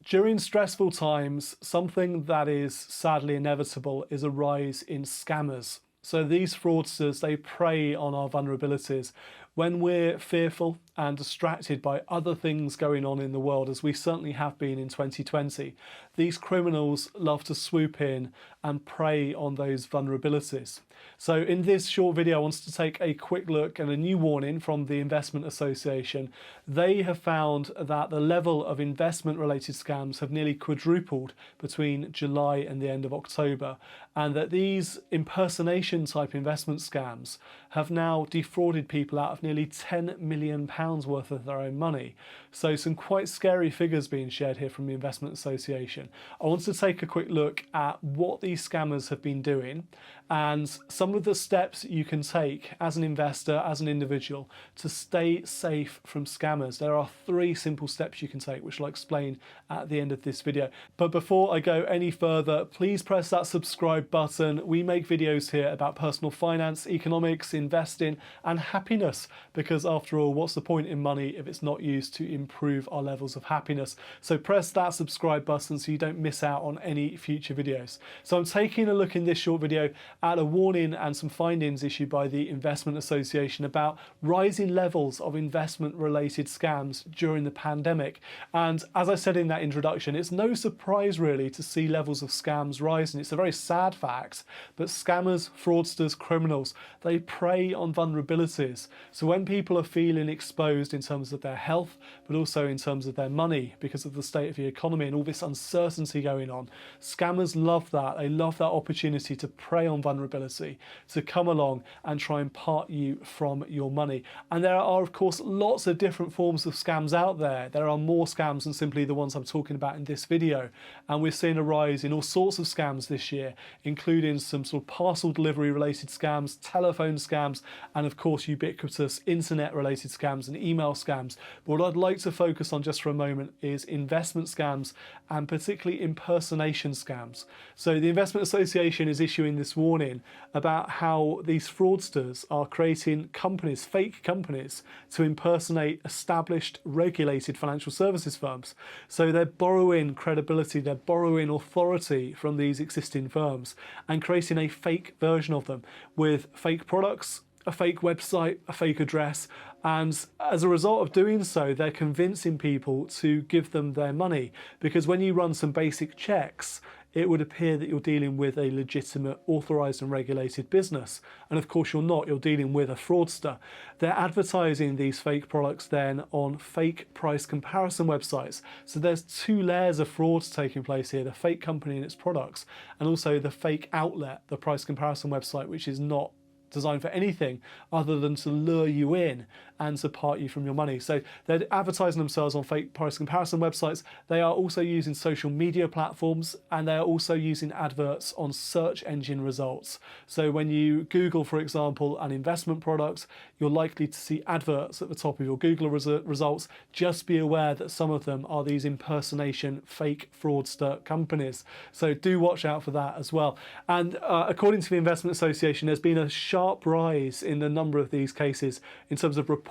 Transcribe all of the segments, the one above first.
During stressful times, something that is sadly inevitable is a rise in scammers. So these fraudsters, they prey on our vulnerabilities. When we're fearful and distracted by other things going on in the world, as we certainly have been in 2020, these criminals love to swoop in and prey on those vulnerabilities. So in this short video, I want to take a quick look and a new warning from the Investment Association. They have found that the level of investment-related scams have nearly quadrupled between July and the end of October, and that these impersonation type investment scams have now defrauded people out of nearly £10 million worth of their own money. So some quite scary figures being shared here from the Investment Association. I want to take a quick look at what these scammers have been doing and some of the steps you can take as an investor, as an individual, to stay safe from scammers. There are 3 simple steps you can take, which I'll explain at the end of this video. But before I go any further, please press that subscribe button. We make videos here about personal finance, economics, investing, and happiness, because after all, what's the point in money if it's not used to improve our levels of happiness? So press that subscribe button so you don't miss out on any future videos. So I'm taking a look in this short video at a warning and some findings issued by the Investment Association about rising levels of investment-related scams during the pandemic. And as I said in that introduction, it's no surprise really to see levels of scams rising. It's a very sad fact, but scammers, fraudsters, criminals, they prey on vulnerabilities. So when people are feeling exposed in terms of their health, but also in terms of their money because of the state of the economy and all this uncertainty going on, scammers love that. They love that opportunity to prey on vulnerability, to come along and try and part you from your money. And there are, of course, lots of different forms of scams out there. There are more scams than simply the ones I'm talking about in this video. And we're seeing a rise in all sorts of scams this year, including some sort of parcel delivery related scams, telephone scams, and of course ubiquitous internet related scams and email scams. But what I'd like to focus on just for a moment is investment scams, and particularly impersonation scams. So the Investment Association is issuing this warning about how these fraudsters are creating companies, fake companies, to impersonate established regulated financial services firms. So they're borrowing credibility, they're borrowing authority from these existing firms and creating a fake version of them with fake products, a fake website, a fake address, and as a result of doing so, they're convincing people to give them their money, because when you run some basic checks, it would appear that you're dealing with a legitimate, authorised and regulated business. And of course you're not, you're dealing with a fraudster. They're advertising these fake products then on fake price comparison websites. So there's 2 layers of frauds taking place here: the fake company and its products, and also the fake outlet, the price comparison website, which is not designed for anything other than to lure you in and to part you from your money. So they're advertising themselves on fake price comparison websites. They are also using social media platforms, and they are also using adverts on search engine results. So when you Google, for example, an investment product, you're likely to see adverts at the top of your Google results. Just be aware that some of them are these impersonation fake fraudster companies. So do watch out for that as well. And according to the Investment Association, there's been a sharp rise in the number of these cases in terms of reported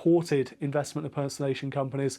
investment impersonation companies.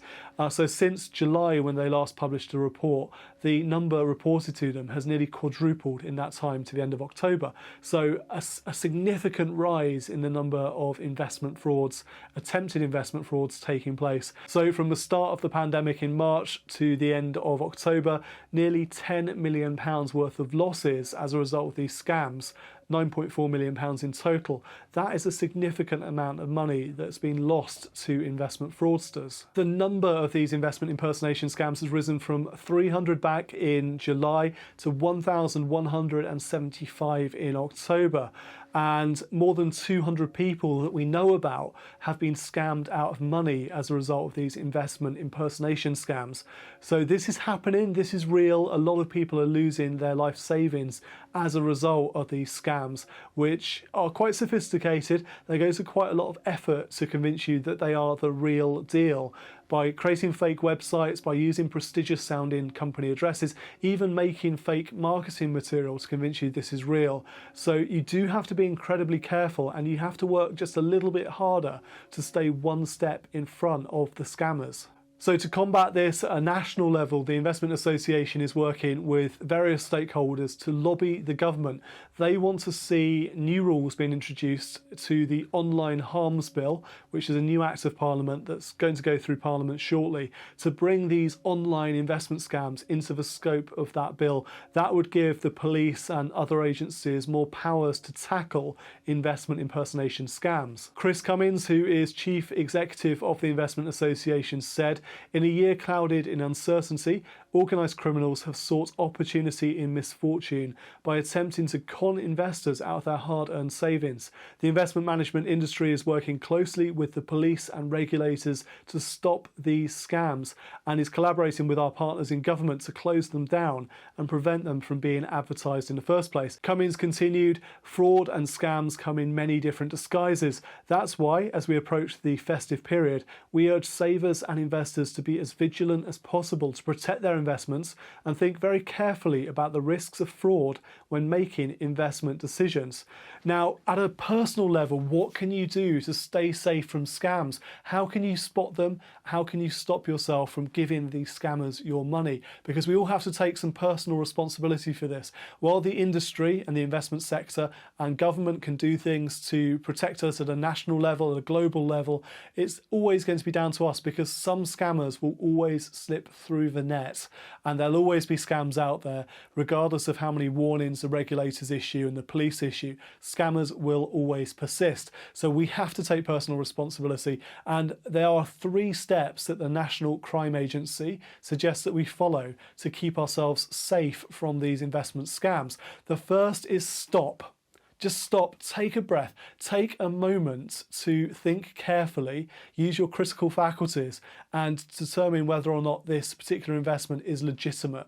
So since July, when they last published a report, the number reported to them has nearly quadrupled in that time to the end of October. So a significant rise in the number of investment frauds, attempted investment frauds taking place. So from the start of the pandemic in March to the end of October, nearly £10 million worth of losses as a result of these scams. £9.4 million in total. That is a significant amount of money that's been lost to investment fraudsters. The number of these investment impersonation scams has risen from 300 back in July to 1,175 in October. And more than 200 people that we know about have been scammed out of money as a result of these investment impersonation scams. So this is happening, this is real. A lot of people are losing their life savings as a result of these scams, which are quite sophisticated. They go to quite a lot of effort to convince you that they are the real deal, by creating fake websites, by using prestigious sounding company addresses, even making fake marketing material to convince you this is real. So you do have to be incredibly careful, and you have to work just a little bit harder to stay one step in front of the scammers. So to combat this at a national level, the Investment Association is working with various stakeholders to lobby the government. They want to see new rules being introduced to the Online Harms Bill, which is a new Act of Parliament that's going to go through Parliament shortly, to bring these online investment scams into the scope of that bill. That would give the police and other agencies more powers to tackle investment impersonation scams. Chris Cummins, who is Chief Executive of the Investment Association, said, "In a year clouded in uncertainty, organised criminals have sought opportunity in misfortune by attempting to con investors out of their hard-earned savings. The investment management industry is working closely with the police and regulators to stop these scams and is collaborating with our partners in government to close them down and prevent them from being advertised in the first place." Cummins continued, "Fraud and scams come in many different disguises. That's why, as we approach the festive period, we urge savers and investors to be as vigilant as possible to protect their investments and think very carefully about the risks of fraud when making investment decisions." Now, at a personal level, what can you do to stay safe from scams? How can you spot them? How can you stop yourself from giving these scammers your money? Because we all have to take some personal responsibility for this. While the industry and the investment sector and government can do things to protect us at a national level, at a global level, it's always going to be down to us, because some scammers will always slip through the net. And there'll always be scams out there, regardless of how many warnings the regulators issue and the police issue. Scammers will always persist. So we have to take personal responsibility. And there are 3 steps that the National Crime Agency suggests that we follow to keep ourselves safe from these investment scams. The first is stop. Just stop, take a breath, take a moment to think carefully, use your critical faculties and determine whether or not this particular investment is legitimate.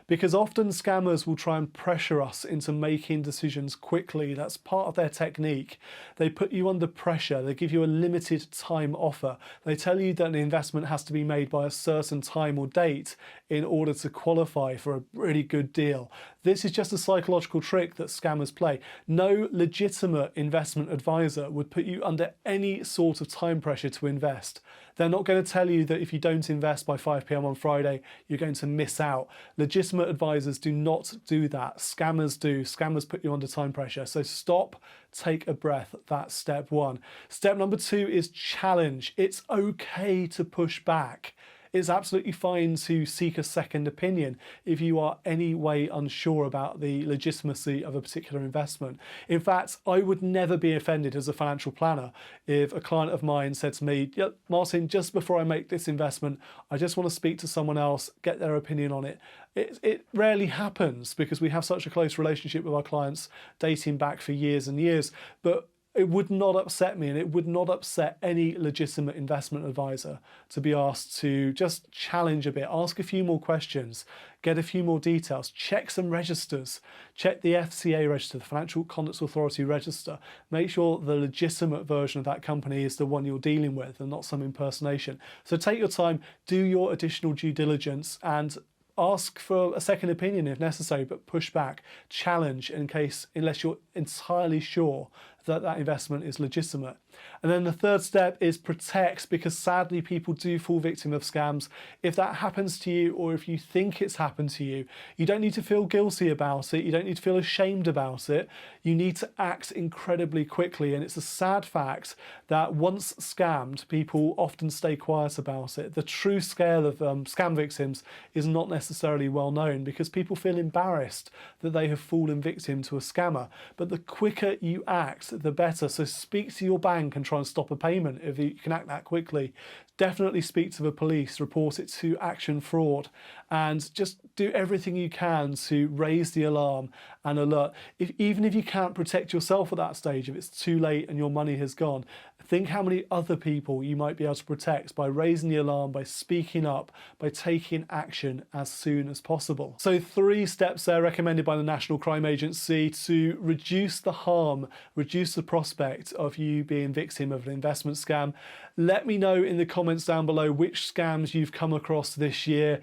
Because often scammers will try and pressure us into making decisions quickly. That's part of their technique. They put you under pressure. They give you a limited time offer. They tell you that an investment has to be made by a certain time or date in order to qualify for a really good deal. This is just a psychological trick that scammers play. No legitimate investment advisor would put you under any sort of time pressure to invest. They're not going to tell you that if you don't invest by 5 p.m. on Friday, you're going to miss out. Legitimate advisors do not do that. Scammers do. Scammers put you under time pressure. So stop, take a breath. That's step 1. Step number 2 is challenge. It's okay to push back. It's absolutely fine to seek a second opinion if you are any way unsure about the legitimacy of a particular investment. In fact, I would never be offended as a financial planner if a client of mine said to me, "Yeah, Martin, just before I make this investment, I just want to speak to someone else, get their opinion on it." It rarely happens because we have such a close relationship with our clients dating back for years and years, but it would not upset me, and it would not upset any legitimate investment advisor to be asked to just challenge a bit, ask a few more questions, get a few more details, check some registers, check the FCA register, the Financial Conduct Authority register. Make sure the legitimate version of that company is the one you're dealing with and not some impersonation. So take your time, do your additional due diligence, and ask for a second opinion if necessary, but push back, challenge unless you're entirely sure that that investment is legitimate. And then the third step is protect, because sadly people do fall victim of scams. If that happens to you, or if you think it's happened to you, you don't need to feel guilty about it. You don't need to feel ashamed about it. You need to act incredibly quickly. And it's a sad fact that once scammed, people often stay quiet about it. The true scale of scam victims is not necessarily well known because people feel embarrassed that they have fallen victim to a scammer. But the quicker you act, the better. So speak to your bank and try and stop a payment if you can act that quickly. Definitely speak to the police, report it to Action Fraud, and just do everything you can to raise the alarm and alert. Even if you can't protect yourself at that stage, if it's too late and your money has gone, think how many other people you might be able to protect by raising the alarm, by speaking up, by taking action as soon as possible. So 3 steps there recommended by the National Crime Agency to reduce the harm, reduce the prospect of you being victim of an investment scam. Let me know in the comments down below which scams you've come across this year,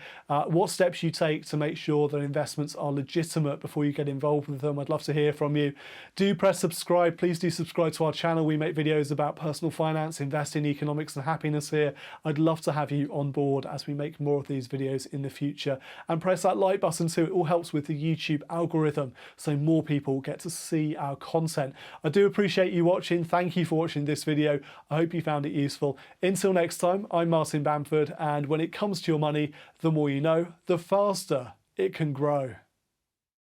what steps you take to make sure that investments are legitimate before you get involved with them. I'd love to hear from you. Do press subscribe. Please do subscribe to our channel. We make videos about personal finance, investing, economics and happiness here. I'd love to have you on board as we make more of these videos in the future. And press that like button too. It all helps with the YouTube algorithm so more people get to see our content. I do appreciate you watching. Thank you for watching this video. I hope you found it useful. Until next time, I'm Martin Bamford, and when it comes to your money, the more you know, the faster it can grow.